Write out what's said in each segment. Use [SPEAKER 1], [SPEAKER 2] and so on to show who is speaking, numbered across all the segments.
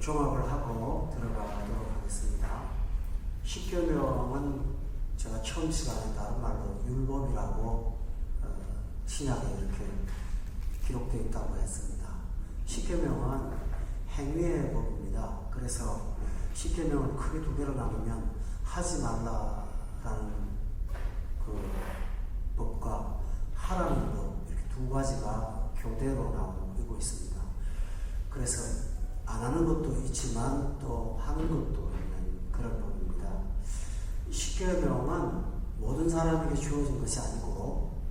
[SPEAKER 1] 종합을 하고 들어가도록 하겠습니다. 십계명은 제가 처음 시간에 다른 말로 율법이라고 신약에 이렇게 기록되어 있다고 했습니다. 십계명은 행위의 법입니다. 그래서 십계명을 크게 두 개로 나누면 하지 말라라는 그 법과 하라는 법, 이렇게 두 가지가 교대로 나오고 있습니다. 그래서 안 하는 것도 있지만 또 하는 것도 있는 그런 법입니다. 십계명은 모든 사람에게 주어진 것이 아니고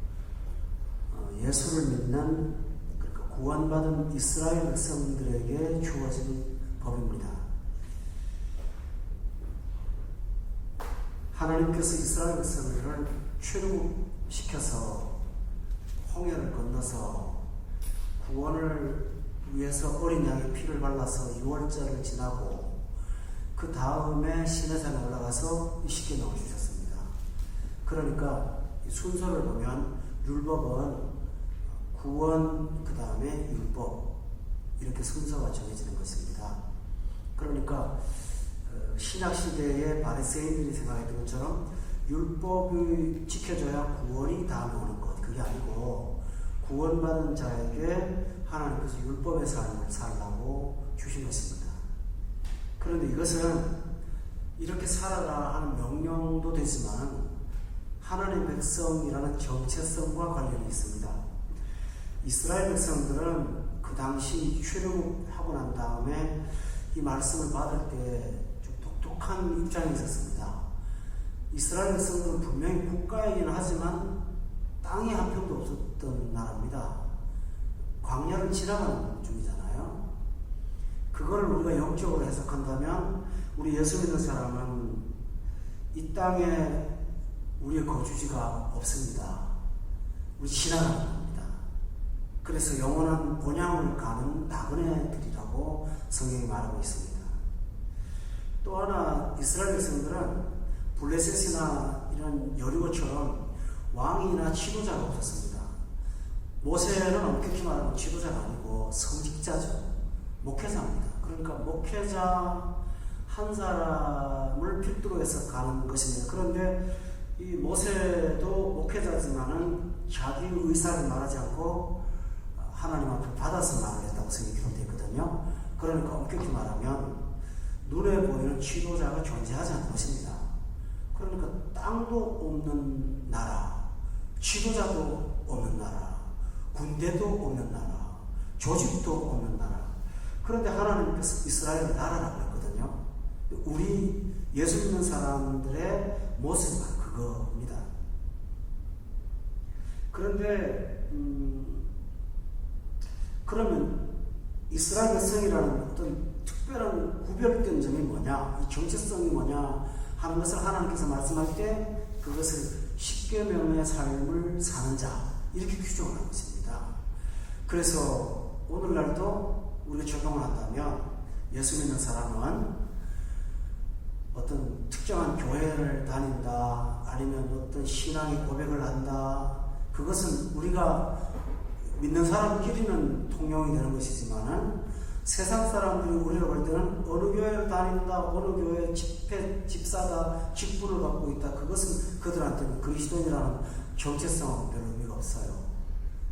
[SPEAKER 1] 예수를 믿는, 그러니까 구원받은 이스라엘 백성들에게 주어진 법입니다. 하나님께서 이스라엘 백성들을 출애굽시켜서 홍해를 건너서 구원을 위해서 어린 양의 피를 발라서 6월절을 지나고 그 다음에 시내산에 올라가서 십계명을 주셨습니다. 그러니까 순서를 보면 율법은 구원, 그 다음에 율법, 이렇게 순서가 정해지는 것입니다. 그러니까 신약시대의 바리새인들이 생각했던 것처럼 율법이 지켜져야 구원이 다음에 오는 것, 그게 아니고 구원받은 자에게 하나님께서 율법의 삶을 살라고 주신 것입니다. 그런데 이것은 이렇게 살아라 하는 명령도 되지만 하나님의 백성이라는 정체성과 관련이 있습니다. 이스라엘 백성들은 그 당시 출애굽하고 난 다음에 이 말씀을 받을 때 좀 독특한 입장이 있었습니다. 이스라엘 백성들은 분명히 국가이긴 하지만 땅이 한 평도 없었던 나라입니다. 광야를 지나가는 중이잖아요. 그걸 우리가 영적으로 해석한다면 우리 예수 믿는 사람은 이 땅에 우리의 거주지가 없습니다. 우리 지나가는 겁니다. 그래서 영원한 본향을 가는 나그네들이라고 성경이 말하고 있습니다. 또 하나 이스라엘 백성들은 블레셋이나 이런 여리고처럼 왕이나 지도자가 없었습니다. 모세는 엄격히 말하면 지도자가 아니고 성직자죠. 목회자입니다. 그러니까 목회자 한 사람을 필두로 해서 가는 것입니다. 그런데 이 모세도 목회자지만은 자기 의사를 말하지 않고 하나님 앞에 받아서 말을 했다고 성경이 기록되어 있거든요. 그러니까 엄격히 말하면 눈에 보이는 지도자가 존재하지 않는 것입니다. 그러니까 땅도 없는 나라, 지도자도 없는 나라, 군대도 없는 나라, 조직도 없는 나라. 그런데 하나님께서 이스라엘을 나라라고 했거든요. 우리 예수 믿는 사람들의 모습은 그겁니다. 그런데 그러면 이스라엘 백성이라는 어떤 특별한 구별된 점이 뭐냐, 이 정체성이 뭐냐 하는 것을 하나님께서 말씀할 때 그것을 십계명의 삶을 사는 자, 이렇게 규정을 한 것입니다. 그래서 오늘날도 우리가 적용을 한다면 예수 믿는 사람은 어떤 특정한 교회를 다닌다, 아니면 어떤 신앙의 고백을 한다, 그것은 우리가 믿는 사람끼리는 통용이 되는 것이지만은 세상 사람들이 우리를 볼 때는 어느 교회를 다닌다, 어느 교회 집사다, 직분을 갖고 있다, 그것은 그들한테는 그리스도인이라는 정체성은 별로 의미가 없어요.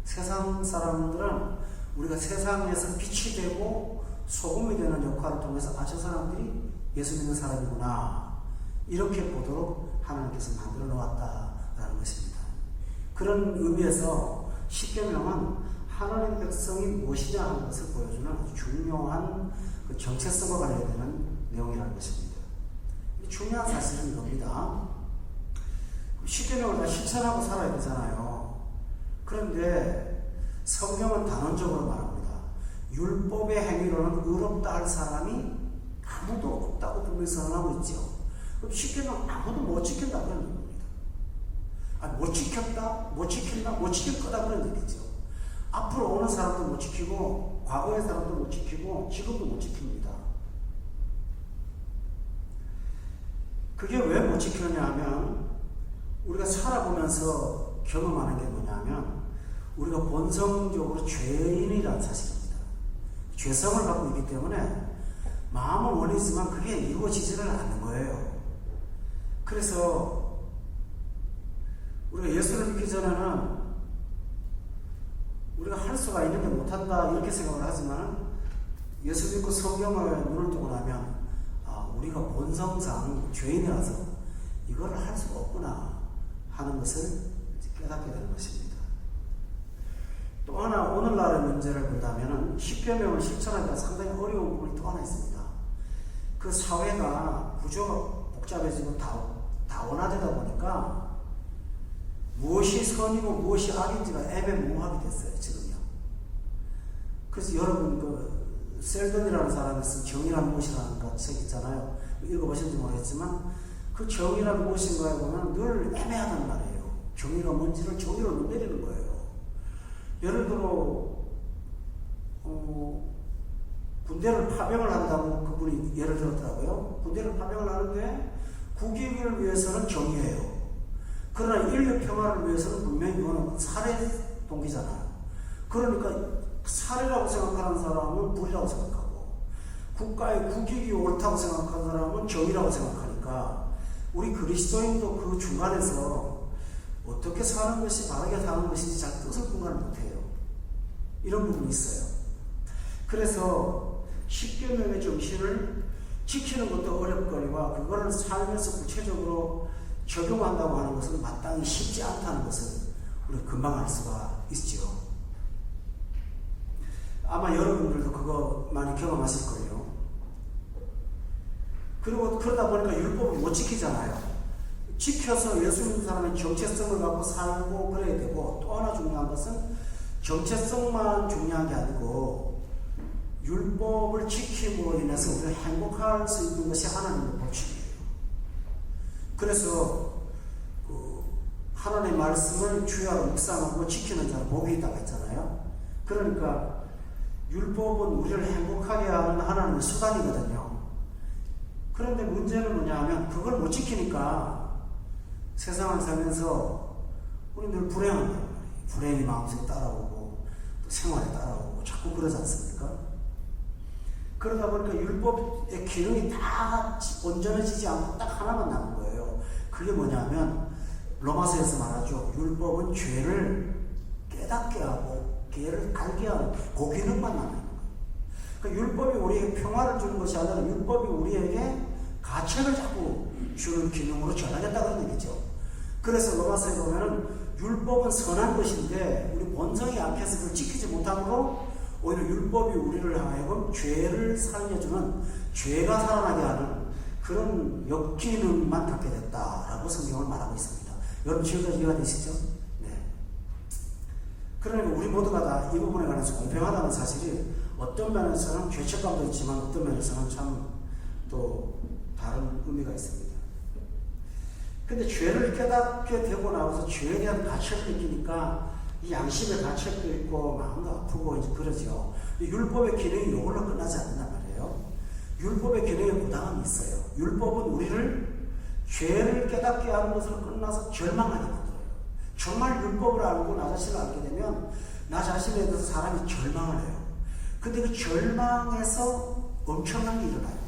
[SPEAKER 1] 세상 사람들은 우리가 세상에서 빛이 되고 소금이 되는 역할을 통해서 저 사람들이 예수 믿는 사람이구나, 이렇게 보도록 하나님께서 만들어 놓았다라는 것입니다. 그런 의미에서 십계명은 하나님 백성이 무엇이냐 하는 것을 보여주는 아주 중요한 그 정체성과 관련되는 내용이라는 것입니다. 중요한 사실은 이겁니다. 십계명을 다 실천하고 살아야 되잖아요. 그런데 성경은 단언적으로 말합니다. 율법의 행위로는 의롭다 할 사람이 아무도 없다고 분명히 선언하고 있죠. 그럼 십계명 아무도 못 지킨다 그런 얘기입니다. 못 지켰다, 못 지킨다, 못 지킬 거다 그런 얘기죠. 앞으로 오는 사람도 못 지키고 과거의 사람도 못 지키고 지금도 못 지킵니다. 그게 왜 못 지키느냐 하면 우리가 살아보면서 경험하는 게 뭐냐면 우리가 본성적으로 죄인이라는 사실입니다. 죄성을 갖고 있기 때문에 마음은 원이지만 그게 이루어지지를 않는 거예요. 그래서 우리가 예수를 믿기 전에는 우리가 할 수가 있는데 못한다 이렇게 생각을 하지만 예수 믿고 성경을 눈을 뜨고 나면 우리가 본성상 죄인이라서 이거를 할 수가 없구나 하는 것을 깨닫게 되는 것입니다. 또 하나 오늘날의 문제를 본다면 십계명을 실천하기가 상당히 어려운 부분이 또 하나 있습니다. 그 사회가 구조가 복잡해지고 다원화되다 보니까 무엇이 선이고 무엇이 악인지가 애매모호하게 됐어요, 지금요. 그래서 여러분 셀던이라는 사람이 쓴 정의란 무엇이라는 책 있잖아요. 읽어보셨는지 모르겠지만 그 정의란 무엇인가에 보면 늘 애매하단 말이에요. 정의가 뭔지를 정의를 못 내리는 거예요. 예를 들어 군대를 파병을 한다고 그분이 예를 들었더라고요. 군대를 파병을 하는데 국익을 위해서는 정의예요. 그러나 인류 평화를 위해서는 분명히 이거는 살해 동기잖아요. 그러니까 살해라고 생각하는 사람은 불이라고 생각하고 국가의 국익이 옳다고 생각하는 사람은 정의라고 생각하니까 우리 그리스도인도 그 중간에서 어떻게 사는 것이 바르게 사는 것인지 잘 뜻을 분간을 못해요. 이런 부분이 있어요. 그래서 십계명의 정신을 지키는 것도 어렵거니와 그거를 삶에서 구체적으로 적용한다고 하는 것은 마땅히 쉽지 않다는 것을 우리가 금방 알 수가 있죠. 아마 여러분들도 그거 많이 경험하실 거예요. 그리고 그러다 보니까 율법을 못 지키잖아요. 지켜서 예수 믿는 사람의 정체성을 갖고 살고 그래야 되고, 또 하나 중요한 것은 정체성만 중요한 게 아니고 율법을 지킴으로 인해서 우리가 행복할 수 있는 것이 하나님의 법칙이에요. 그래서 하나님의 말씀을 주야로 묵상하고 지키는 자는 복이 있다고 했잖아요. 그러니까 율법은 우리를 행복하게 하는 하나님의 수단이거든요. 그런데 문제는 뭐냐 하면 그걸 못 지키니까 세상을 살면서 우리 늘 불행한 거예요. 불행이 마음속에 따라오고 또 생활에 따라오고 자꾸 그러지 않습니까? 그러다 보니까 율법의 기능이 다 온전해지지 않고 딱 하나만 남은 거예요. 그게 뭐냐면 로마서에서 말하죠. 율법은 죄를 깨닫게 하고 죄를 알게 하는 그 기능만 남는 거예요. 그러니까 율법이 우리에게 평화를 주는 것이 아니라 율법이 우리에게 가책을 자꾸 주는 기능으로 전하겠다는 얘기죠. 그래서 로마서에 보면은 율법은 선한 것인데 우리 본성이 약해서 그걸 지키지 못함으로 오히려 율법이 우리를 하여금 죄를 살려주는, 죄가 살아나게 하는 그런 역기능만 갖게 됐다라고 성경을 말하고 있습니다. 여러분 지금까지 이해가 되시죠? 네. 그러니까 우리 모두가 다 이 부분에 관해서 공평하다는 사실이 어떤 면에서는 죄책감도 있지만 어떤 면에서는 참 또 다른 의미가 있습니다. 근데 죄를 깨닫게 되고 나서 죄에 대한 가책을 느끼니까 이 양심의 가책도 있고 마음도 아프고 이제 그러죠. 율법의 기능이 이걸로 끝나지 않는단 말이에요. 율법의 기능에 부담이 있어요. 율법은 우리를 죄를 깨닫게 하는 것으로 끝나서 절망하게 만들어요. 정말 율법을 알고 나 자신을 알게 되면 나 자신에 대해서 사람이 절망을 해요. 근데 그 절망에서 엄청난 게 일어나요.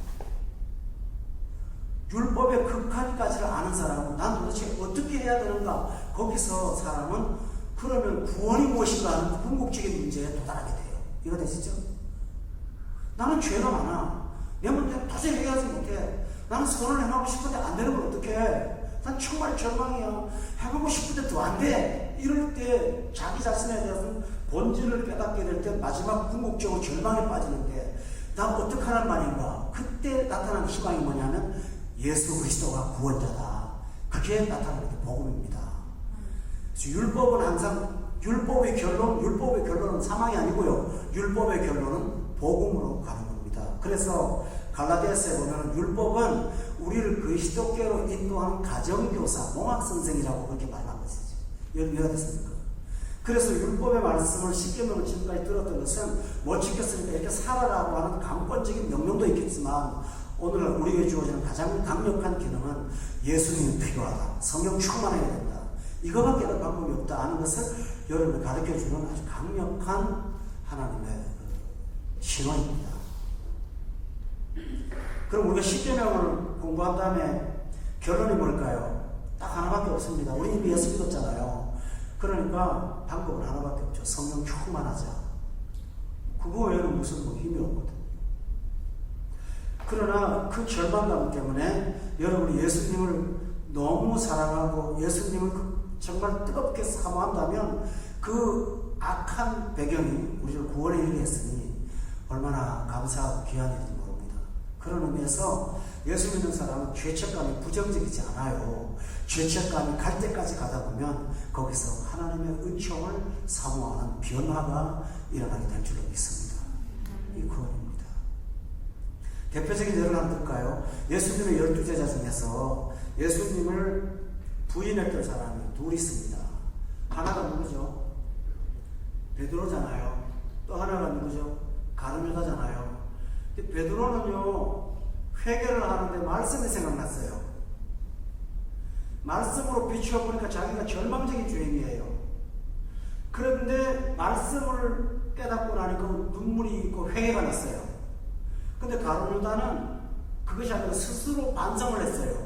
[SPEAKER 1] 율법의 극한까지를 아는 사람은 난 도대체 어떻게 해야 되는가? 거기서 사람은 그러면 구원이 무엇인가 하는 궁극적인 문제에 도달하게 돼요. 이거 되시죠? 나는 죄가 많아. 내 문제는 도저히 해결하지 못해. 나는 선을 행하고 싶은데 안 되는 걸 어떻게 해? 난 정말 절망이야. 해보고 싶은데 또 안 돼. 이럴 때 자기 자신에 대해서는 본질을 깨닫게 될 때 마지막 궁극적으로 절망에 빠지는데 난 어떡하란 말인가? 그때 나타나는 희망이 뭐냐면 예수 그리스도가 구원자다. 그게 나타나는 게 복음입니다. 그래서 율법은 항상 율법의 결론은 사망이 아니고요. 율법의 결론은 복음으로 가는 겁니다. 그래서 갈라디아서에 보면 율법은 우리를 그리스도께로 인도하는 가정교사, 몽학선생이라고 그렇게 말한 것이죠. 이해가 됐습니까? 그래서 율법의 말씀을 십계명을 지금까지 들었던 것은 못 지켰으니까 이렇게 살아라고 하는 강권적인 명령도 있겠지만 오늘날 우리에게 주어지는 가장 강력한 기능은 예수님이 필요하다. 성령 충만해야 된다. 이거밖에 방법이 없다 하는 것을 여러분을 가르쳐주는 아주 강력한 하나님의 신호입니다. 그럼 우리가 십계명을 공부한 다음에 결론이 뭘까요? 딱 하나밖에 없습니다. 우리 이미 예수 믿었잖아요. 그러니까 방법은 하나밖에 없죠. 성령 충만하자. 그거 외에는 무슨 힘이 없거든. 그러나 그 절망감 때문에 여러분이 예수님을 너무 사랑하고 예수님을 정말 뜨겁게 사모한다면 그 악한 배경이 우리를 구원에 이르게 했으니 얼마나 감사하고 귀한 일인지 모릅니다. 그런 의미에서 예수 믿는 사람은 죄책감이 부정적이지 않아요. 죄책감이 갈 때까지 가다 보면 거기서 하나님의 은총을 사모하는 변화가 일어나게 될 줄로 믿습니다. 이 구원입니다. 대표적인 예를 하나 들까요? 예수님의 12제자 중에서 예수님을 부인했던 사람이 둘 있습니다. 하나가 누구죠? 베드로잖아요. 또 하나가 누구죠? 가룟 유다잖아요. 근데 베드로는요, 회개를 하는데 말씀이 생각났어요. 말씀으로 비추어 보니까 자기가 절망적인 주인이에요. 그런데 말씀을 깨닫고 나니까 눈물이 있고 회개가 났어요. 근데 가룟 유다는 그것이 아니라 스스로 반성을 했어요.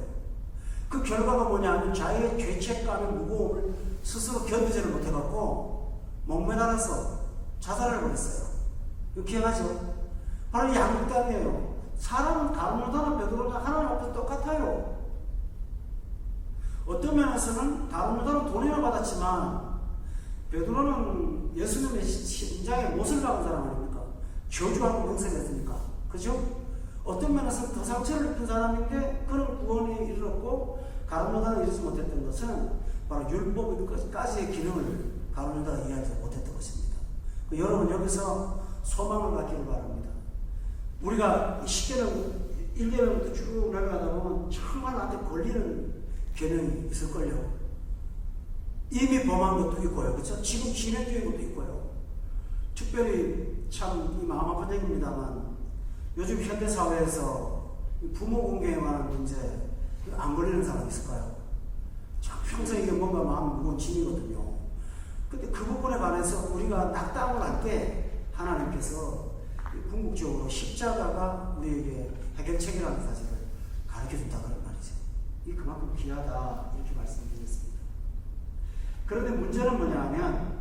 [SPEAKER 1] 그 결과가 뭐냐면 자기의 죄책감의 무거움을 스스로 견디지를 못해갖고 목매달아서 자살을 벌였어요. 이거 기억하죠? 바로 양극단이에요. 사람은 가룟 유다나 베드로나 하나님 앞에서 똑같아요. 어떤 면에서는 가룟 유다는 돈을 받았지만 베드로는 예수님의 심장에 못을 박은 사람 아닙니까? 저주하고 명색했으니까. 그죠? 어떤 면에서 더 상처를 입은 사람인데 그런 구원에 이르렀고 가룟 유다는 이루지 못했던 것은 바로 율법까지의 기능을 가룟 유다가 이해하지 못했던 것입니다. 여러분 여기서 소망을 갖기를 바랍니다. 우리가 십계명 1계명부터 쭉 내려가다 보면 정말 나한테 걸리는 계명이 있을걸요. 이미 범한 것도 있고요. 그렇죠? 지금 진행 중인 것도 있고요. 특별히 참 마음 아픈 얘기입니다만 요즘 현대사회에서 부모 공경에 관한 문제 안 걸리는 사람이 있을까요? 참 평생 이게 뭔가 마음 무거운 짐이거든요. 근데 그 부분에 관해서 우리가 낙담을 할 때 하나님께서 궁극적으로 십자가가 우리에게 해결책이라는 사실을 가르쳐준다 그런 말이죠. 이 그만큼 귀하다 이렇게 말씀드렸습니다. 그런데 문제는 뭐냐면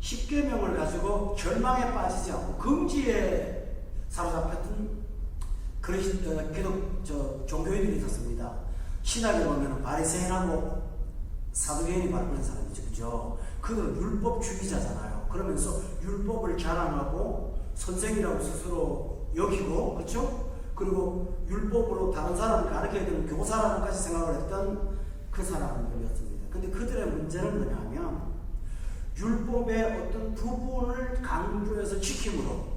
[SPEAKER 1] 십계명을 가지고 절망에 빠지지 않고 금지에 사로잡혔던 종교인들이 있었습니다. 신학에 보면 바리새인하고 사두개인이 바른 사람이죠. 그죠? 그들은 율법주의자잖아요. 그러면서 율법을 자랑하고 선생이라고 스스로 여기고, 그렇죠? 그리고 율법으로 다른 사람을 가르쳐야 되는 교사라고까지 생각을 했던 그 사람들이었습니다. 근데 그들의 문제는 뭐냐면 율법의 어떤 부분을 강조해서 지킴으로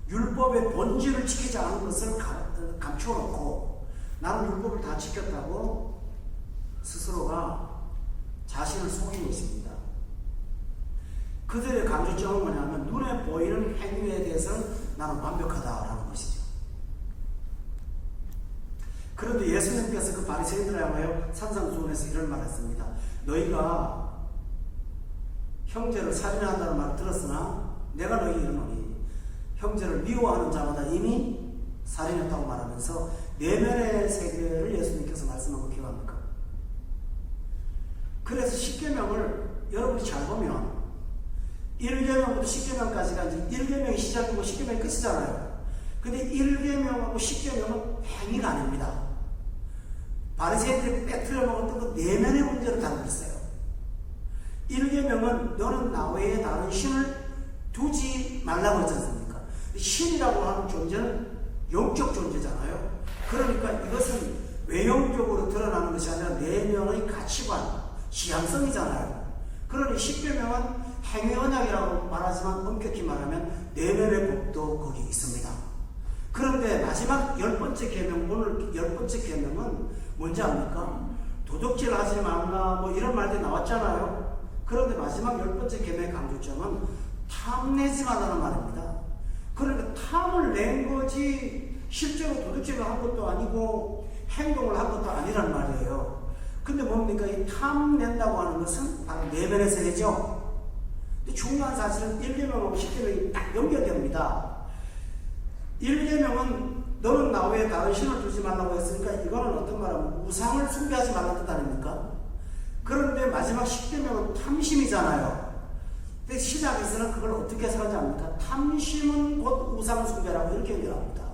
[SPEAKER 1] 율법의 본질을 지키지 않은 것을 감춰놓고 나는 율법을 다 지켰다고 스스로가 자신을 속이고 있습니다. 그들의 강조점은 뭐냐면 눈에 보이는 행위에 대해서는 나는 완벽하다라는 것이죠. 그런데 예수님께서 그 바리새인들을 향하여 산상수훈에서 이런 말을 했습니다. 너희가 형제를 살인한다는 말을 들었으나 내가 너희에게 이르노니 형제를 미워하는 자마다 이미 살인했다고 말하면서 내면의 세계를 예수님께서 말씀한 거 기억합니까? 그래서 십계명을 여러분이 잘 보면 1계명부터 10계명까지가 이제 1계명이 시작이고 10계명이 끝이잖아요. 근데 1계명하고 10계명은 행위가 아닙니다. 바리새인들이 빼뜨려 먹었던 그 내면의 문제를 다루고 있어요. 1계명은 너는 나 외에 다른 신을 두지 말라고 했지 않습니까? 신이라고 하는 존재는 영적 존재잖아요. 그러니까 이것은 외형적으로 드러나는 것이 아니라 내면의 가치관, 지향성이잖아요. 그러니 10계명은 행위 언약이라고 말하지만 엄격히 말하면 내면의 법도 거기 있습니다. 그런데 마지막 10번째 계명, 오늘 10번째 계명은 뭔지 압니까? 도둑질 하지 말라 뭐 이런 말들이 나왔잖아요. 그런데 마지막 10번째 계명의 강조점은 탐내지 말라는 말입니다. 그러니까 탐을 낸 거지 실제로 도둑질을 한 것도 아니고 행동을 한 것도 아니란 말이에요. 근데 뭡니까? 이 탐낸다고 하는 것은 바로 내면의 세계죠. 근데 중요한 사실은 1계명하고 10계명이 딱 연결됩니다. 1계명은 너는 나 외에 다른 신을 두지 말라고 했으니까 이거는 어떤 말하면 우상을 숭배하지 말라는 뜻 아닙니까? 그런데 마지막 10계명은 탐심이잖아요. 근데 시작에서는 그걸 어떻게 해석하지 않습니까? 탐심은 곧 우상 숭배라고 이렇게 연결합니다.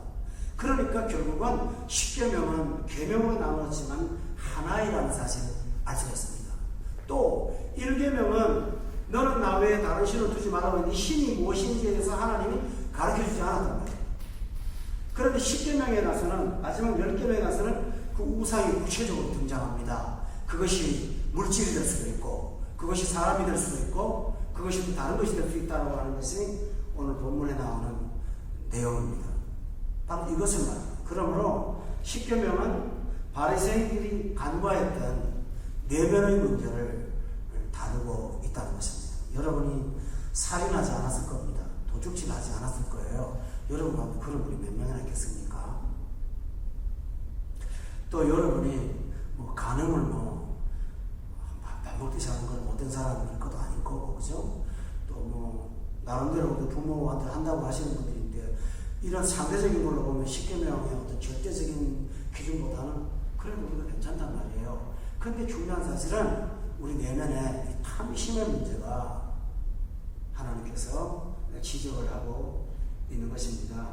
[SPEAKER 1] 그러니까 결국은 10계명은 계명으로 나누었지만 하나이라는 사실을 알 수가 있습니다. 또 1계명은 너는 나 외에 다른 신을 두지 말라고 했는데 신이 무엇인지에 대해서 하나님이 가르쳐주지 않았단 말이에요. 그런데 10계명에 가서는 마지막 10계명에 가서는 그 우상이 구체적으로 등장합니다. 그것이 물질이 될 수도 있고 그것이 사람이 될 수도 있고 그것이 또 다른 것이 될 수 있다고 하는 것이 오늘 본문에 나오는 내용입니다. 바로 이것을 말합니다. 그러므로 10계명은 바리새인들이 간과했던 내면의 문제를 다루고 있다는 것입니다. 여러분이 살인하지 않았을 겁니다. 도둑질 하지 않았을 거예요. 여러분 가운데 그런 분이 몇 명이나 있겠습니까? 또 여러분이 뭐 간음을 밥 먹듯이 하는 건 못된 사람일 것도 아닐 거고, 그죠? 또 뭐 나름대로 부모한테 한다고 하시는 분들인데 이런 상대적인 걸로 보면 10계명의 어떤 절대적인 기준보다는 그래도 우리가 괜찮단 말이에요. 그런데 중요한 사실은 우리 내면에 이 탐심의 문제가 하나님께서 지적을 하고 있는 것입니다.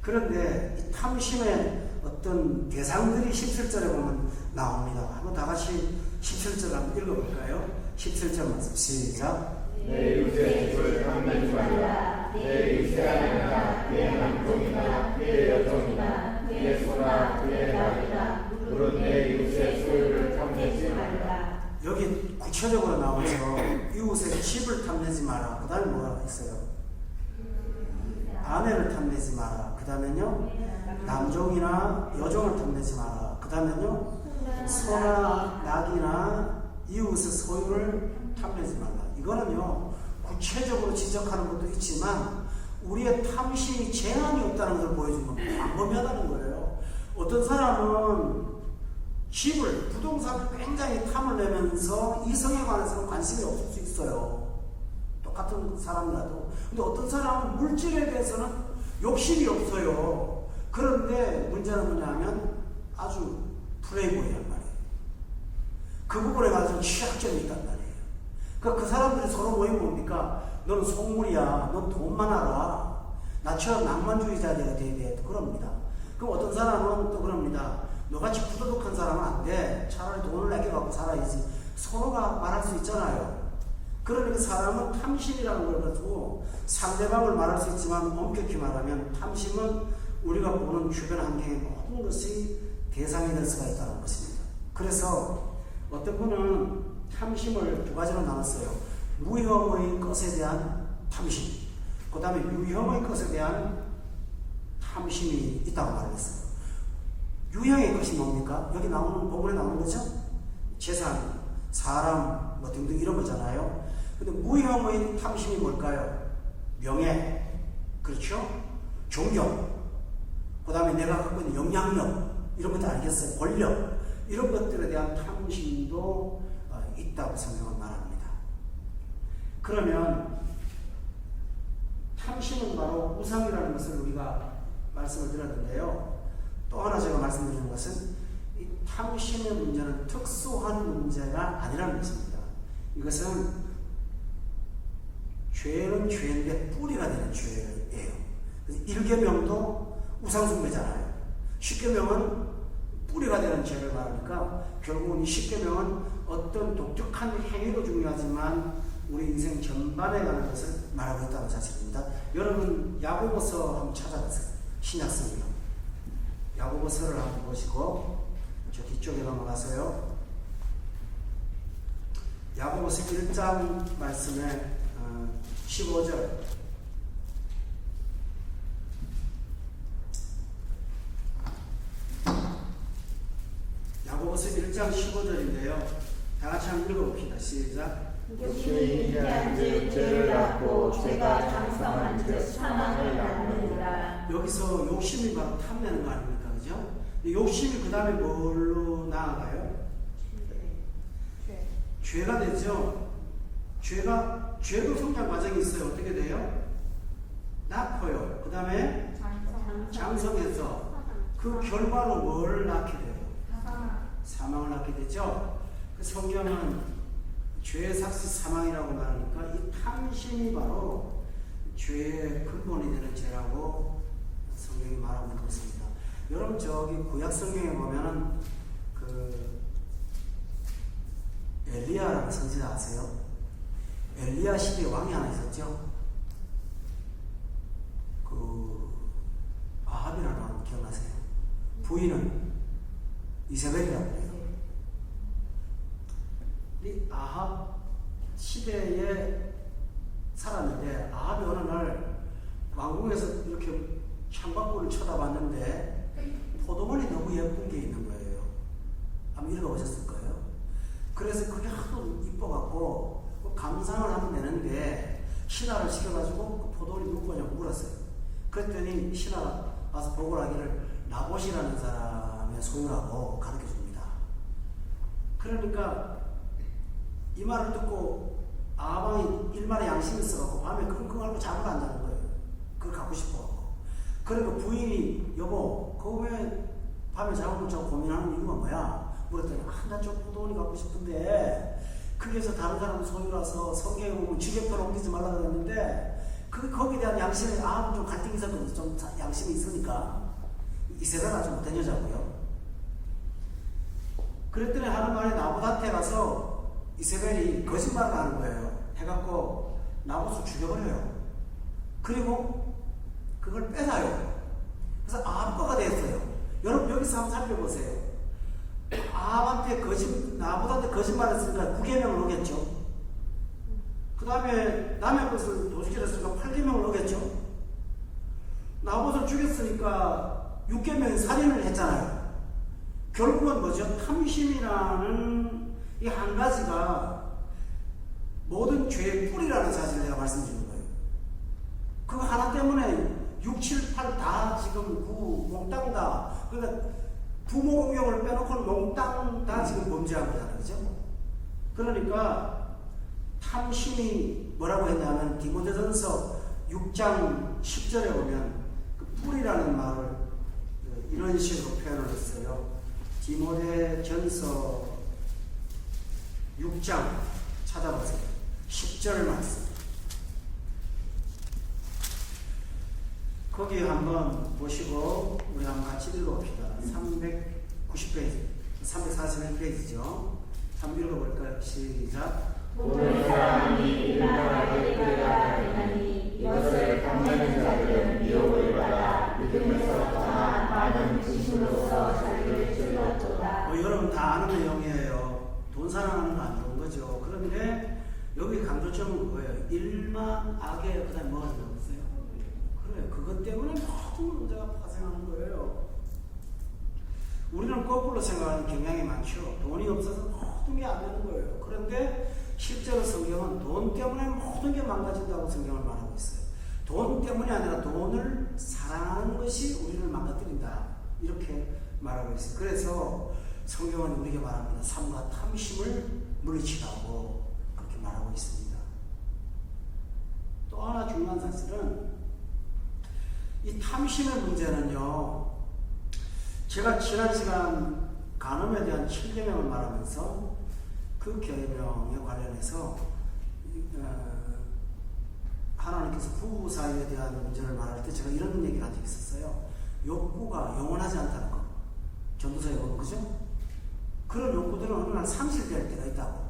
[SPEAKER 1] 그런데 이 탐심의 어떤 대상들이 17절에 보면 나옵니다. 한번 다 같이 17절 한번 읽어볼까요? 17절 말씀 시작.
[SPEAKER 2] 내 육체의 집을 탐내지 말라. 내 육체 아내나 그의 남종이나 그의 여종이나 그의 소나 그의 나귀나 물은 내 육체의 소유를 탐내지 말라.
[SPEAKER 1] 여기 구체적으로 나오죠. 이웃의 집을 탐내지 마라. 그 다음에 뭐가 있어요? 아내를 탐내지 마라. 그 다음에요 남종이나 여종을 탐내지 마라. 그 다음에요 소나 낙이나 이웃의 소유를 탐내지 말라. 이거는요 구체적으로 지적하는 것도 있지만 우리의 탐심이 제한이 없다는 걸 보여주는 겁니다. 광범위하다는 거예요. 어떤 사람은 집을, 부동산을 굉장히 탐을 내면서 이성에 관해서는 관심이 없을 수 있어요. 똑같은 사람이라도. 근데 어떤 사람은 물질에 대해서는 욕심이 없어요. 그런데 문제는 뭐냐면 아주 플레이보이란 말이에요. 그 부분에 가서 취약점이 있단 말이에요. 그러니까 그 사람들이 서로 모이면 뭡니까? 너는 속물이야. 넌 돈만 알아. 나처럼 낭만주의자가 돼야 돼. 그럽니다. 그럼 어떤 사람은 또 그럽니다. 너같이 부도덕한 사람은 안 돼. 차라리 돈을 내게갖고 살아야지. 서로가 말할 수 있잖아요. 그러니까 사람은 탐심이라는 걸 가지고 상대방을 말할 수 있지만 엄격히 말하면 탐심은 우리가 보는 주변 환경의 모든 것이 대상이 될 수가 있다는 것입니다. 그래서 어떤 분은 탐심을 두 가지로 나눴어요. 무형의 것에 대한 탐심, 그 다음에 유형의 것에 대한 탐심이 있다고 말했어요. 유형의 것이 뭡니까? 여기 나오는 본문에 나오는 거죠? 재산, 사람, 뭐 등등 이런 거잖아요. 근데 무형의 탐심이 뭘까요? 명예, 그렇죠? 존경, 그 다음에 내가 갖고 있는 영향력, 이런 것도 알겠어요. 권력, 이런 것들에 대한 탐심도 있다고 성경은 말합니다. 그러면 탐심은 바로 우상이라는 것을 우리가 말씀을 드렸는데요. 또 하나 제가 말씀드리는 것은 이 탐심의 문제는 특수한 문제가 아니라는 것입니다. 이것은 죄는 죄인데 뿌리가 되는 죄예요. 1계명도 우상숭배잖아요. 10계명은 뿌리가 되는 죄를 말하니까 결국은 이 10계명은 어떤 독특한 행위도 중요하지만 우리 인생 전반에 관한 것을 말하고 있다는 사실입니다. 여러분 야고보서 한번 찾아보세요. 신약성경 야고보서를 한번 보시고 저 뒤쪽에 넘어가서요. 야고보서 1장 말씀에 15절 야고보서 1장 15절인데요. 다 같이 한번 읽어봅시다. 시작.
[SPEAKER 2] 육신이 인자한즉 죄를 낳고 죄가 장성한즉 사망을 낳느니라.
[SPEAKER 1] 여기서 욕심이 바로 탐내는 거 아닙니까? 그죠? 욕심이 그 다음에 뭘로 나아가요? 죄가 되죠. 죄도 성장 과정이 있어요. 어떻게 돼요? 낳고요. 그 다음에 장성해서 그 결과로 뭘 낳게 돼요? 사망을 낳게 되죠. 그 성경은 죄의 삭시 사망이라고 말하니까 이 탐심이 바로 죄의 근본이 되는 죄라고 성경이 말하고 있는 것입니다. 여러분 저기 구약 성경에 보면은 그 엘리야라는 선지자 아세요? 엘리야 시대에 왕이 하나 있었죠. 그 아합이라는 왕 기억나세요? 부인은 이세벨이라고 해요. 이 아합 시대에 살았는데 아합이 어느 날 왕궁에서 이렇게 창밖을 쳐다봤는데 포도원이 너무 예쁜 게 있는 거예요. 한번 읽어보셨을 거예요. 그래서 그게 하도 이뻐갖고 감상을 하면 되는데 신하를 시켜가지고 그 포도원이 누구 거냐고 물었어요. 그랬더니 신하가 와서 보고를 하기를 나봇이라는 사람의 소유라고 가르쳐줍니다. 그러니까 이 말을 듣고 아합왕이 일말의 양심이 있어갖고 밤에 끙끙 앓고 잠을 안 자는 거예요. 그걸 갖고 싶어갖고. 그러니까 부인이 여보 그거 왜 밤에 잠을 못 자고 고민하는 이유가 뭐야? 물었더니 나 저 포도원이 갖고 싶은데 그게서 다른 사람 소유라서 성경에 보면 주객터로 옮기지 말라고 했는데 거기에 대한 양심이 아합은 좀 갈등이 있었거든요. 좀 양심이 있으니까 이세벨은 아주 못된 여자고요. 그랬더니 하는 말에 나봇한테 가서 이세벨이 거짓말을 하는 거예요. 해갖고 나봇을 죽여버려요. 그리고 그걸 빼놔요. 그래서 아합 거가 됐어요. 여러분 여기서 한번 살펴보세요. 아합한테 나봇한테 거짓말을 했으니까 9계명을 어겼죠. 그 다음에 남의 것을 도둑질했으니까 8계명을 어겼죠. 나봇을 죽였으니까 6계명 살인을 했잖아요. 결국은 뭐죠? 탐심이라는 이 한 가지가 모든 죄의 뿌리라는 사실을 내가 말씀드리는 거예요. 그거 하나 때문에 6, 7, 8 다 지금 9, 몽땅 다. 그러니까 부모 공경을 빼놓고는 몽땅 다 지금 범죄하고 있잖아요. 그죠? 그러니까 탐심이 뭐라고 했냐면 디모데전서 6장 10절에 보면 그 뿌리라는 말을 이런 식으로 표현을 했어요. 디모데전서 6장 찾아보세요. 10절 말씀. 거기 한번 보시고 우리 한번 같이 읽어봅시다. 390페이지, 341페이지죠. 한번 읽어볼까요? 시작.
[SPEAKER 2] 모든 사람이 일만하게 끌려가니 이것을 탐내는 자들은 미혹을 받아 믿음에서 떠나 많은 지식으로서 자기를 즐겁도다.
[SPEAKER 1] 여러분 다 아는 내용이에요. 돈 사랑하는 거 안 좋은 거죠. 그런데 여기 강조점은 뭐예요? 일만 악에 그다음에 뭐가 들어갔어요? 그래요. 그것 때문에 모든 문제가 발생하는 거예요. 우리는 거꾸로 생각하는 경향이 많죠. 돈이 없어서 모든 게 안 되는 거예요. 그런데 실제로 성경은 돈 때문에 모든 게 망가진다고 성경을 말하고 있어요. 돈 때문이 아니라 돈을 사랑하는 것이 우리를 망가뜨린다. 이렇게 말하고 있어요. 그래서 성경은 우리에게 말합니다. 삼가 탐심을 물리치라고 그렇게 말하고 있습니다. 또 하나 중요한 사실은 이 탐심의 문제는요. 제가 지난 시간 간음에 대한 7계명을 말하면서 그 계명에 관련해서 하나님께서 부부 사이에 대한 문제를 말할 때 제가 이런 얘기를 한 적이 있었어요. 욕구가 영원하지 않다는 거. 전도서에 보면 그죠? 그런 욕구들은 어느 날 상실될 때가 있다고.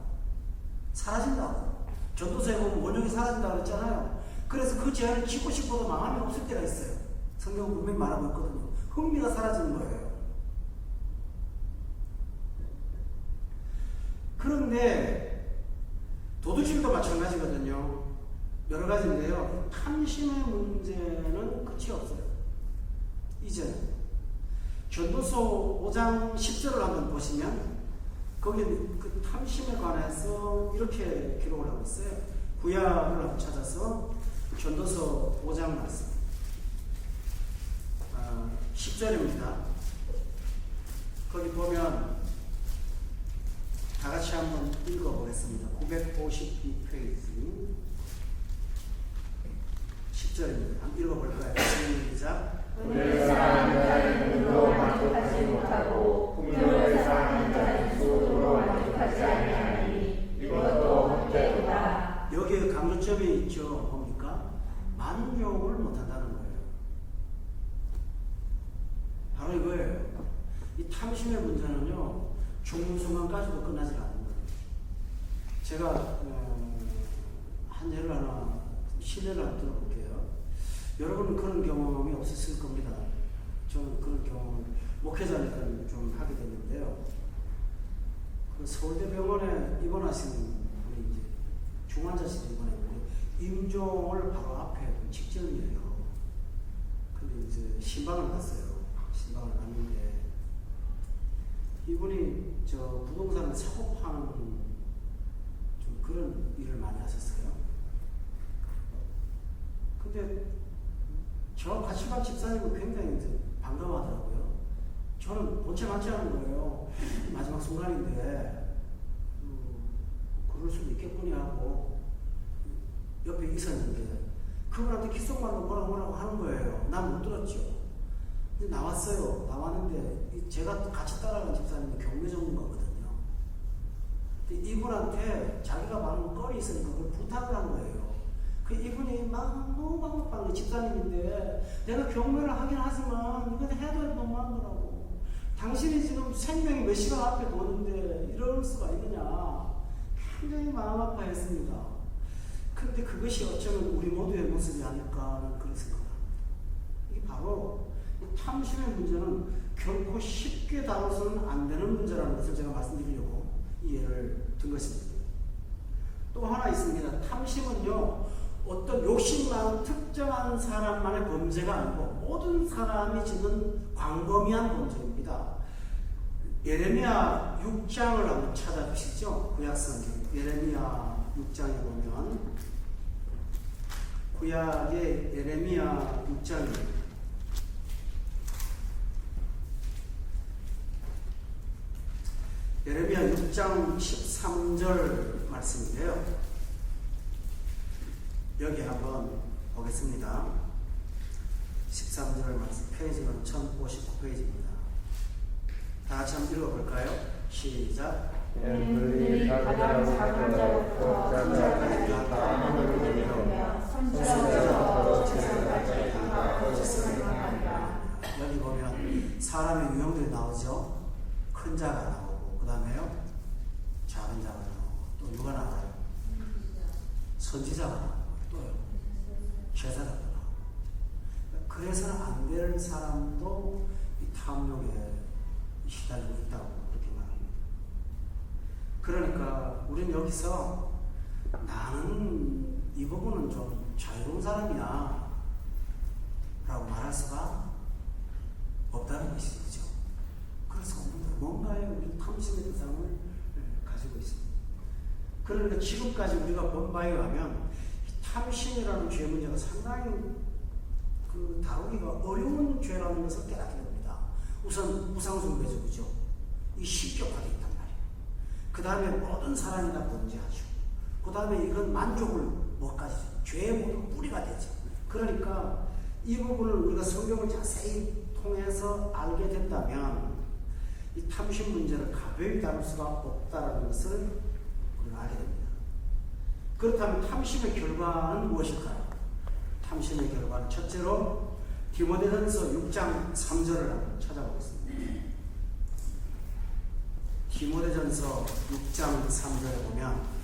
[SPEAKER 1] 사라진다고. 전도서에 보면 원흉이 사라진다고 그랬잖아요. 그래서 그 죄를 짓고 싶어도 마음이 없을 때가 있어요. 성경은 분명히 말하고 있거든요. 흥미가 사라지는 거예요. 그런데 도둑질도 마찬가지거든요. 여러 가지인데요. 탐심의 문제는 끝이 없어요. 이제 전도서 5장 10절을 한번 보시면 거기 그 탐심에 관해서 이렇게 기록을 하고 있어요. 구약을 한번 찾아서 전도서 5장 말씀 10절입니다. 거기 보면 다 같이 한번 읽어보겠습니다. 952페이지 10절입니다. 한번 읽어볼까요? 시작.
[SPEAKER 2] 은혜를 사랑하는 자는 눈으로 만족하지 못하고 풍요를 사랑하는 자는 소유로 만족하지 아니하니 이것도 헛되도다.
[SPEAKER 1] 여기에 강조점이 있죠. 뭡니까? 만족을 못한다는 거예요. 바로 이거예요. 이 탐심의 문제는요, 죽는 순간까지도 끝나지 않는 거예요. 제가 한 예를 하나, 실례를 한번 들어볼게요. 여러분은 그런 경험이 없었을 겁니다. 저는 그런 경험을 목회자니까 좀 하게 됐는데요. 그 서울대병원에 입원하신 우리 이제 중환자실에 입원했는데 임종을 바로 앞에 직전이에요. 근데 이제 신방을 갔어요. 신방을 갔는데 이분이 저 부동산을 사고 파는 좀 그런 일을 많이 하셨어요. 근데 저 같이 간 집사님은 굉장히 이제 반가워하더라고요. 저는 본체 많지 않은 거예요. 마지막 순간인데 그럴 수도 있겠구니 하고 옆에 있었는데 그분한테 귓속말로 뭐라고 하는 거예요. 난 못 들었죠. 근데 나왔어요. 나왔는데 제가 같이 따라간 집사님이 경매 전문가거든요. 근데 이분한테 자기가 많은 껄이 있으니까 그걸 부탁을 한 거예요. 그 이분이 너무 반갑한 집사님인데 내가 경매를 하긴 하지만 이거 해도 너무한 거라고. 당신이 지금 생명이 몇 시간 앞에 보는데 이럴 수가 있느냐. 굉장히 마음 아파했습니다. 근데 그것이 어쩌면 우리 모두의 모습이 아닐까 하는 그런 생각을 합니다. 이게 바로 탐심의 문제는 결코 쉽게 다뤄서는 안 되는 문제라는 것을 제가 말씀드리려고 이 예를 든 것입니다. 또 하나 있습니다. 탐심은요, 어떤 욕심 많은 특정한 사람만의 범죄가 아니고 모든 사람이 짓는 광범위한 범죄입니다. 예레미야 6장을 한번 찾아주시죠. 구약성경 예레미야 6장에 보면 구약의 예레미야 6장입니다. 예레미야 6장 13절 말씀인데요. 여기 한번 보겠습니다. 13절 말씀, 페이지는 1059페이지입니다. 다 같이 한번 읽어볼까요? 시작.
[SPEAKER 2] 그들이 가장 작은 자부터 작은 자까지 다 하늘을 누리며 선지자부터 제사장까지 다 거짓을 행하리라.
[SPEAKER 1] 여기 보면 사람의 유형들이 나오죠. 큰 자가 나오고 그 다음에요 작은 자가 나오고 또 누가 나와요? 선지자가 나오고 또요 제사장도 나오고. 그래서는 안 될 사람도 이 탐욕에 시달리고 있다고 그렇게 말합니다. 그러니까 우리는 여기서 나는 이 부분은 좀 자유로운 사람이야 라고 말할 수가 없다는 것이죠. 그래서 뭔가에 우리 탐심의 대상을 가지고 있습니다. 그러니까 지금까지 우리가 본 바에 의하면 탐심이라는 죄 문제가 상당히 다루기가 어려운 죄라는 것을 깨닫게 됩니다. 우선 우상숭배죠. 이 신격화되어 있단 말이에요. 그 다음에 모든 사람이 다 범죄하죠. 그 다음에 이건 만족을 못 가지죠. 죄의 모든 뿌리가 되죠. 그러니까 이 부분을 우리가 성경을 자세히 통해서 알게 된다면 이 탐심 문제를 가벼이 다룰 수가 없다는 것을 우리가 알게 됩니다. 그렇다면 탐심의 결과는 무엇일까요? 탐심의 결과는 첫째로 디모데전서 6장 3절을 한번 찾아보겠습니다. 디모데전서 6장 3절에 보면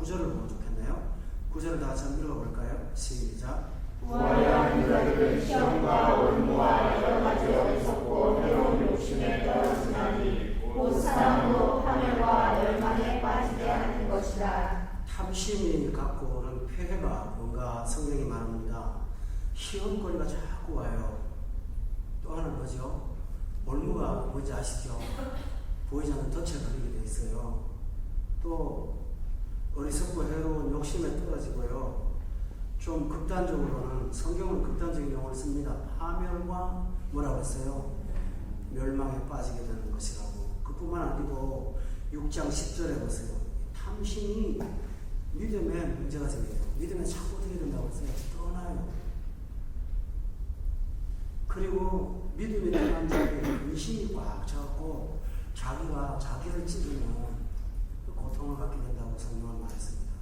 [SPEAKER 1] 9절을 보면 좋겠네요. 9절을 다 같이 한번 읽어볼까요? 시작.
[SPEAKER 2] 구하려 하는 자들은 시험과 올무와 여러 가지 어리석고 해로운 욕심에 떨어지나니 곧 사랑으로 파멸과 멸망에 빠지게 하는 것이라.
[SPEAKER 1] 탐심이 갖고 오는 폐해가 뭔가 성경이 말합니다. 희험거리가 자꾸 와요. 또 하나는 뭐죠? 올무가 뭔지 아시죠? 보이지 않는 덫에 걸리게 돼 있어요. 또 어리석고 해로운 욕심에 떨어지고요. 좀 극단적으로는 성경은 극단적인 용어를 씁니다. 파멸과 뭐라고 했어요? 멸망에 빠지게 되는 것이라고. 그뿐만 아니고 6장 10절에 보세요. 탐심이 믿음에 문제가 생겨요. 믿음에 자꾸 어떻게 된다고 했어요? 떠나요. 그리고 믿음이 떠난 자에게 근심이 꽉 차고 자기가 자기를 찌르면 고통을 받게 된다고 성경은 말했습니다.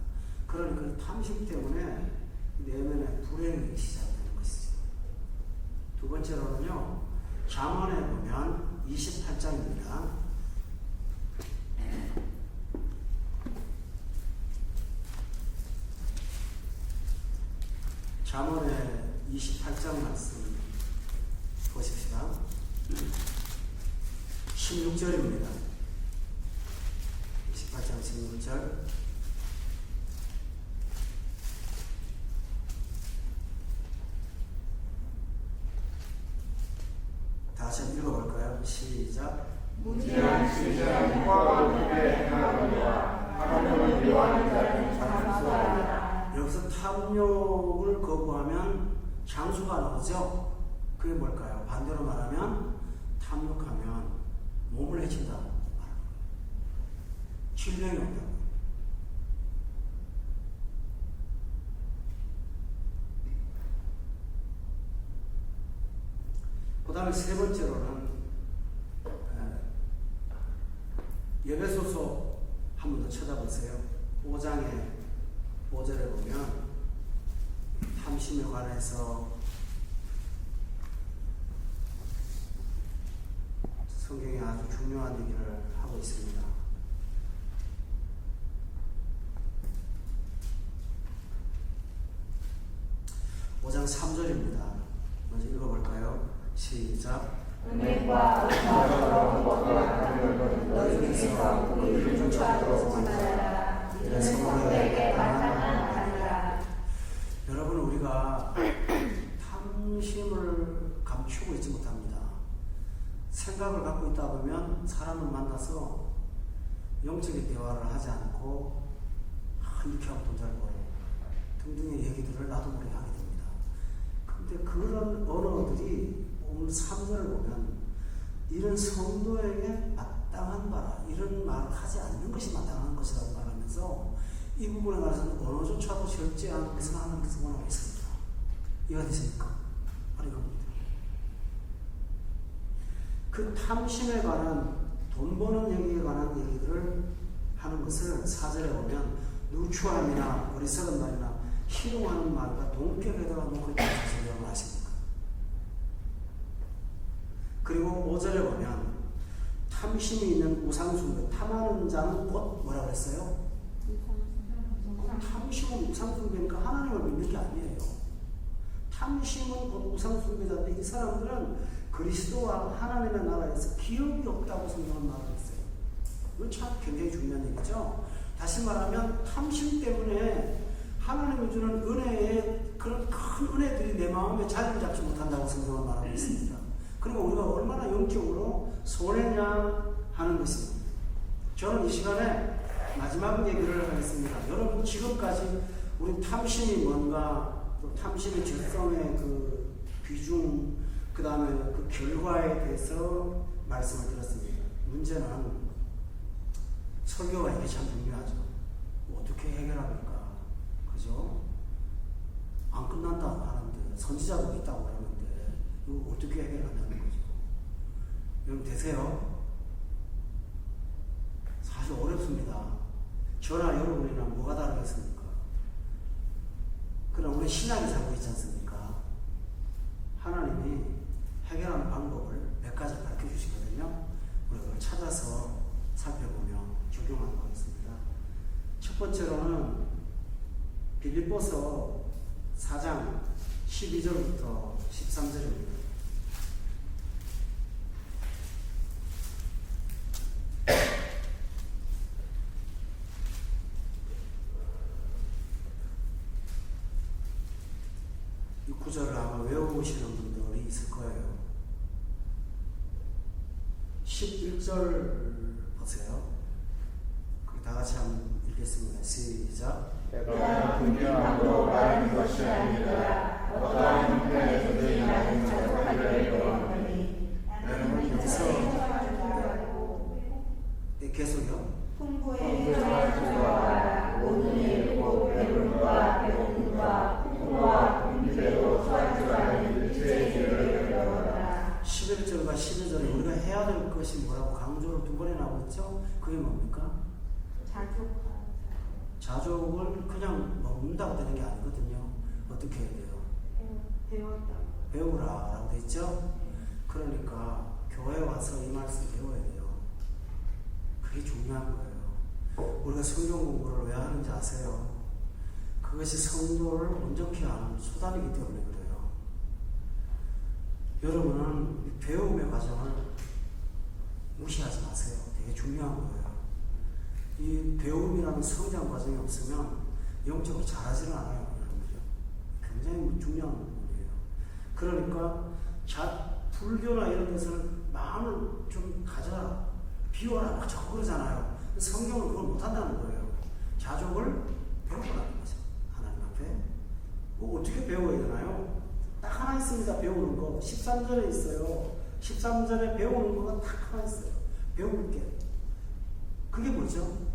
[SPEAKER 1] 그러니까 그 탐심 때문에 내면의 불행이 시작되는 것이죠. 두 번째로는요, 잠언에 보면 28장입니다. 잠언의 28장 말씀 보십시다. 16절입니다. 28장 16절. 다시 한번 읽어볼까요? 시작.
[SPEAKER 2] 무지한 시절은 화가 크게 행하거니와 탐욕을 미워하는 자는 장수하리라.
[SPEAKER 1] 여기서 탐욕을 거부하면 장수가 나오죠. 그게 뭘까요? 반대로 말하면 탐욕하면 몸을 해친다. 질병이 온다. 그 다음에 세 번째로는 에베소서 한 번 더 쳐다보세요. 5장의 5절에 보면 탐심에 관해서 성경이 아주 중요한 얘기를 하고 있습니다. 오 장 3절입니다. 먼저 읽어볼까요? 시작.
[SPEAKER 2] 은혜와 은사로 모두가 너희 중에서 그들을 쫓아들어오지 말아라. 이는 성도에게 마땅한 바니라.
[SPEAKER 1] 여러분, 우리가 탐심을 감추고 있지 못합니다. 생각을 갖고 있다 보면 사람을 만나서 영적인 대화를 하지 않고 이렇게 하면 돈 잘 벌어 등등의 얘기들을 나도 모르게 하게 됩니다. 근데 그런 언어들이 오늘 3절을 보면 이런 성도에게 마땅한 바라, 이런 말을 하지 않는 것이 마땅한 것이라고 말하면서 이 부분에 관해서는 언어조차도 절제하는 것을 하나님께서 원하고 있습니다. 이해가 되십니까? 바로 이겁니다. 그 탐심에 관한, 돈 버는 얘기에 관한 얘기들을 하는 것을 4절에 보면 누추함이나 어리석은 말이나 희롱하는 말과 동격에다가 놓고 있다고 성경을 아십니까? 그리고 5절에 보면 탐심이 있는 우상숭배, 탐하는 자는 곧 뭐라고 그랬어요? 탐심은 우상숭배니까 하나님을 믿는 게 아니에요. 탐심은 곧 우상숭배자인데 이 사람들은 그리스도와 하나님의 나라에서 기업이 없다고 성경은 말했어요. 이건 참 굉장히 중요한 얘기죠. 다시 말하면 탐심 때문에 하나님이 주는 은혜의 그런 큰 은혜들이 내 마음에 자리를 잡지 못한다고 성경은 말하고 있습니다. 그리고 우리가 얼마나 영적으로 손해냐 하는 것입니다. 저는 이 시간에 마지막 얘기를 하겠습니다. 여러분, 지금까지 우리 탐심이 뭔가, 또 탐심의 적성의 그 비중, 그 다음에 그 결과에 대해서 말씀을 드렸습니다. 문제는 설교가 이게 참 중요하죠. 어떻게 해결합니까? 그죠? 안 끝난다 하는데, 선지자도 있다고 하는데, 이거 어떻게 해결하냐는 거죠. 여러분, 되세요? 사실 어렵습니다. 저나 여러분이나 뭐가 다르겠습니까? 그러나 우리 신학이 살고 있지 않습니까? 하나님이 해결하는 방법을 몇 가지 가르쳐 주시거든요. 우리가 그걸 찾아서 살펴보며 적용하는 거겠습니다. 첫 첫 번째로는 빌립보서 4장 12절부터 13절입니다. 이 구절을 아마 외우시는 분들이 있을 거예요. 11절 보세요. 거기 다 같이 한번 읽겠습니다. 시작.
[SPEAKER 2] 내가 분명함으로 말하는 것이 아니라 어떠한 형편에서든 나는 자족하기를 원하노니 나는
[SPEAKER 1] 여기서 네, 계속요.
[SPEAKER 2] 풍부한 주와 모든 일고 배움과 배움과 풍부와 분비대로 처할 줄 아는 일체의 지혜를 배워라.
[SPEAKER 1] 11절과 12절에 우리가 해야 될 것이 뭐라고 강조를 두 번이나 하고 있죠? 그게 뭡니까? 자족을 그냥 먹는다고 되는 게 아니거든요. 어떻게 해야 돼요? 배우라라고 돼 있죠? 그러니까 교회 와서 이 말씀 배워야 돼요. 그게 중요한 거예요. 우리가 성경 공부를 왜 하는지 아세요? 그것이 성도를 온전케 하는 수단이기 때문에 그래요. 여러분은 이 배움의 과정을 무시하지 마세요. 되게 중요한 거예요. 이 배움이라는 성장 과정이 없으면 영적으로 잘하지는 않아요. 여러분들. 굉장히 중요한 부분이에요. 그러니까 불교나 이런 데서는 마음을 좀 가져라. 비워라. 막 자꾸 그러잖아요. 성경은 그걸 못한다는 거예요. 자족을 배우라는 거죠. 하나님 앞에. 뭐 어떻게 배워야 되나요? 딱 하나 있습니다. 배우는 거. 13절에 있어요. 13절에 배우는 거가 딱 하나 있어요. 배울 게. 그게 뭐죠?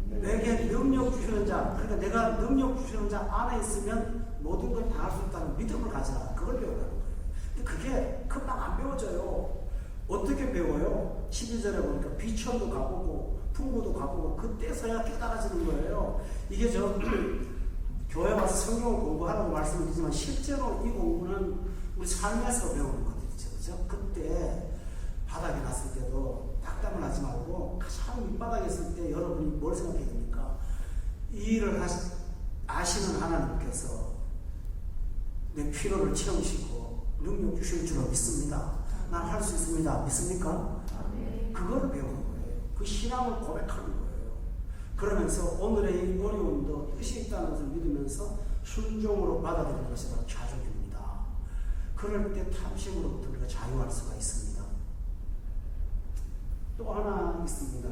[SPEAKER 1] 내게 능력 주시는 자, 그러니까 내가 능력 주시는 자 안에 있으면 모든 걸 다 할 수 있다는 믿음을 가져라. 그걸 배우라는 거예요. 근데 그게 금방 안 배워져요. 어떻게 배워요? 12절에 보니까 비천도 가보고 풍부도 가보고 그때서야 깨달아지는 거예요. 이게 저 교회 와서 성경을 공부하라고 말씀드리지만 실제로 이 공부는 우리 삶에서 배우는 것들이죠. 그죠? 그때 바닥에 났을 때도 딱담을 하지 말고 가장 밑바닥에 있을 때 여러분이 뭘 생각해야 됩니까? 이 일을 아시는 하나님께서 내 필요를 채우시고 능력 주실 줄 믿습니다. 난 할 수 있습니다. 믿습니까? 그거를 배우는 거예요. 그 신앙을 고백하는 거예요. 그러면서 오늘의 이 어려움도 뜻이 있다는 것을 믿으면서 순종으로 받아들이는 것이 바로 자족입니다. 그럴 때 탐심으로부터 우리가 자유할 수가 있습니다. 또 하나 있습니다.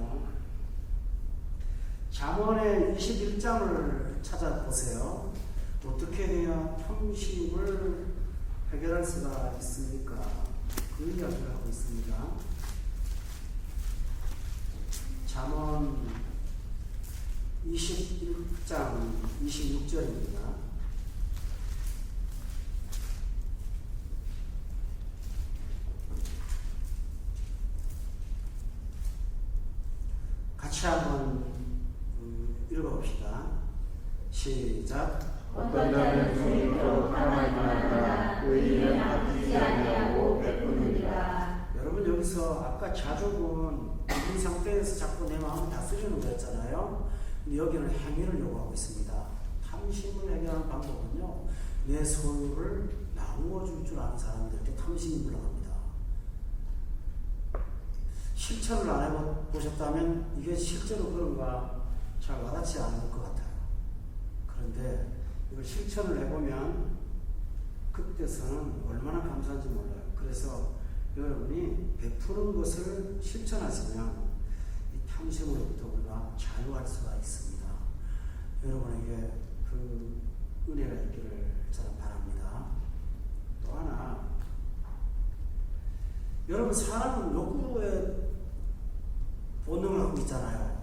[SPEAKER 1] 잠언의 21장을 찾아보세요. 어떻게 해야 탐심을 해결할 수가 있습니까? 그 이야기를 하고 있습니다. 잠언 21장 26절입니다. 같이 한번 읽어봅시다. 시작.
[SPEAKER 2] 어떤 자는 주님으로 탐하기만 하나 의인은 아끼지 아니하고 베푸느니라.
[SPEAKER 1] 여러분 여기서 아까 자족은 이 상태에서 자꾸 내 마음을 다스리는 거였잖아요. 근데 여기는 행위를 요구하고 있습니다. 탐심을 해결하는 방법은요, 내 소유를 나누어 줄 줄 아는 사람들한테 탐심이 들어갑니다. 실천을 안 해보셨다면 이게 실제로 그런가 잘 와닿지 않을 것 같아요. 그런데 이걸 실천을 해보면 그때서는 얼마나 감사한지 몰라요. 그래서 여러분이 베푸는 것을 실천하시면 이 탐심으로부터 우리가 자유할 수가 있습니다. 여러분에게 그 은혜가 있기를 저는 바랍니다. 또 하나, 여러분 사람은 욕구의 본능을 갖고 있잖아요.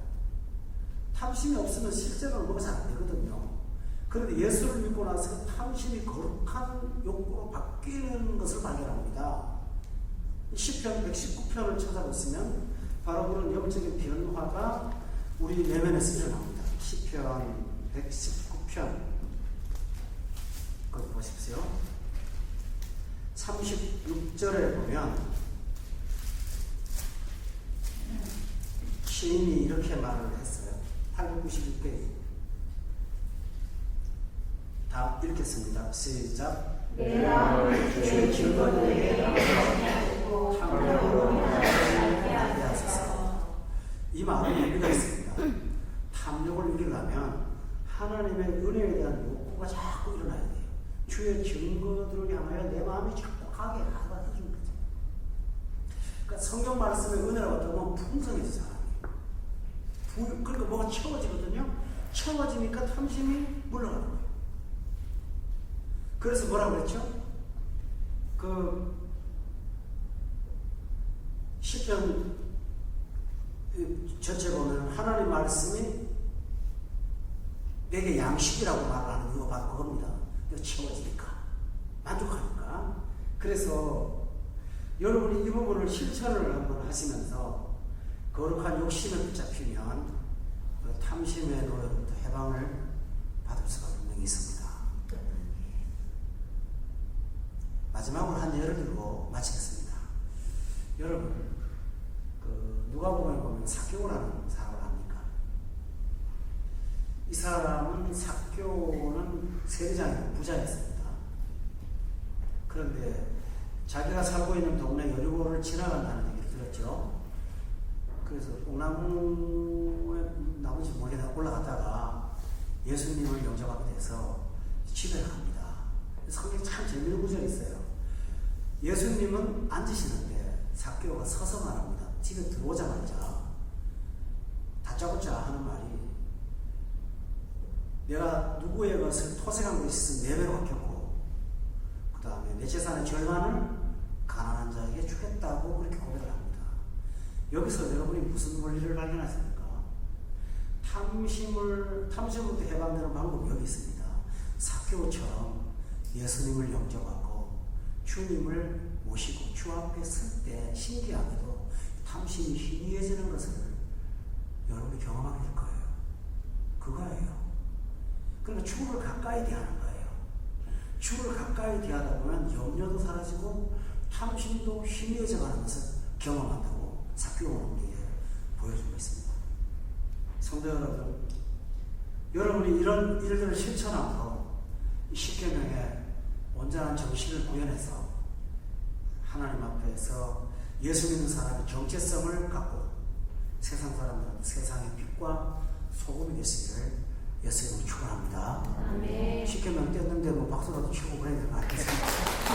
[SPEAKER 1] 탐심이 없으면 실제로는 뭐가 잘 안 되거든요. 그런데 예수를 믿고 나서 탐심이 거룩한 욕구로 바뀌는 것을 발견합니다. 시편 119편을 찾아보시면 바로 그런 영적인 변화가 우리 내면에서 일어납니다. 시편 119편 거기 보십시오. 36절에 보면 시인이 이렇게 말을 했어요. 891페이지. 다 읽겠습니다. 시작.
[SPEAKER 2] 내가 주의 증거들에게 나타나고 탐욕으로
[SPEAKER 1] 하게 하소서. 이 말은 의미가 있습니다. 탐욕을 이기려면 하나님의 은혜에 대한 욕구가 자꾸 일어나야 돼요. 주의 증거들을 향하여 내 마음이 자꾸 가게 하라 해주는 거죠. 그러니까 성경 말씀의 은혜라고 하면 풍성해져 사람이. 그러니까 뭐가 채워지거든요. 채워지니까 탐심이 물러가는 거예요. 그래서 뭐라고 그랬죠? 그 시편 전체 보면 하나님 말씀이 내게 양식이라고 말하는 이유가 바로 그겁니다. 채워지니까, 만족하니까. 그래서 여러분이 이 부분을 실천을 한번 하시면서 거룩한 욕심에 붙잡히면 그 탐심의 노래부터 해방을 받을 수가 분명히 있습니다. 마지막으로 한 예를 들고 마치겠습니다. 여러분, 누가복음에 보면 삭개오라는 사람을 압니까? 이 사람은 삭개오는 세리장이고 부자였습니다. 그런데 자기가 살고 있는 동네 여리고를 지나간다는 얘기를 들었죠. 그래서 뽕나무에 나무지 모르게 올라갔다가 예수님을 영접하게 돼서 집에 갑니다. 성경에 참 재미있는 구절이 있어요. 예수님은 앉으시는데 삭개오가 서서 말합니다. 집에 들어오자마자 다짜고짜 하는 말이 내가 누구의 것을 토색한 것이 있으면 4배로 갚겠고 그 다음에 내 재산의 절반을 가난한 자에게 주겠다고 그렇게 고백을 합니다. 여기서 여러분이 무슨 원리를 발견하십니까? 탐심으로부터 해방되는 방법이 여기 있습니다. 삭개오처럼 예수님을 영접하고 주님을 모시고 주 앞에 설 때 신기하게도 탐심이 희미해지는 것을 여러분이 경험하게 될 거예요. 그거예요. 그러니까 주를 가까이 대하는 거예요. 주를 가까이 대하다 보면 염려도 사라지고 탐심도 희미해져 가는 것을 경험한다고 삭개오는 우리에게 보여주고 있습니다. 성도 여러분, 여러분이 이런 일들을 실천하고 이 10계명의 온전한 정신을 구현해서 하나님 앞에서 예수 믿는 사람의 정체성을 갖고 세상 사람들은 세상의 빛과 소금이 되시기를 예수 이름으로 축원합니다. 10계명 뗐는데 뭐 박수라도 치고 그래야 될 것 같습니다.